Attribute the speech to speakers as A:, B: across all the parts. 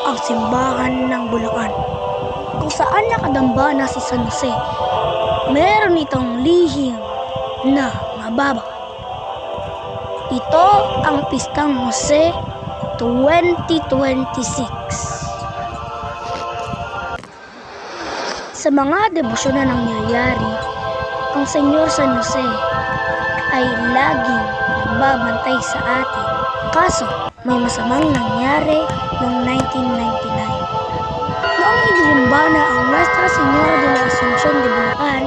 A: ang simbahan ng Bulacan, kung saan nakadambana si San Jose. Meron itong lihim na mababa. Ito ang Pistang Jose 2026. Sa mga debosyon na nangyayari, ang Senyor San Jose ay laging nagbabantay sa atin. Kaso, may masamang nangyari noong 1999. Noong inilumbana ang Nuestra Señora de la Asunción de Bulacan,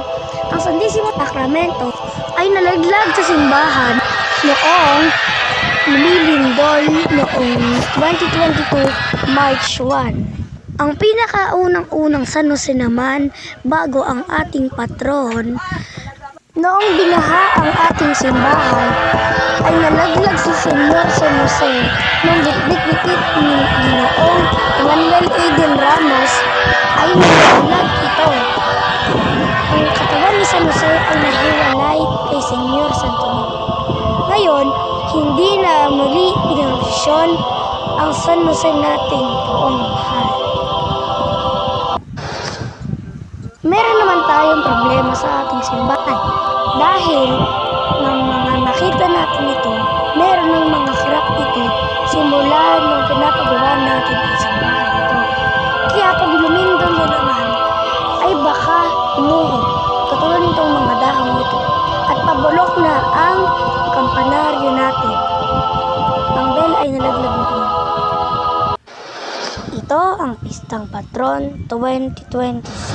A: ang Santísimo Sacramento ay nalaglag sa simbahan noong lumilindol noong 2022 March 1. Ang pinakaunang-unang San Jose naman bago ang ating patron, noong binaha ang ating simbahan, ay nalaglag si Senyor San Jose nung bitbit-bitbit ni Ginoong Manuel Aiden Ramos ay nalaglag ito. Ang katawan ni San Jose ay nahiwalay kay Senyor Santo Niño. Ngayon, hindi na muli pinagdesisyon ang San Jose nating poong mahal. Meron naman tayong problema sa ating simbahan. Dahil ng mga nakita natin ito, meron ng mga crack ito simula nung pinapagawa natin ang simbahan ito. Kaya pag lumindol na naman, ay baka umuho, katulad nitong mga dahon ito. At pabulok na ang kampanaryo natin. Ang bell ay nalaglag nito. Ito ang Pistang Patron 2026.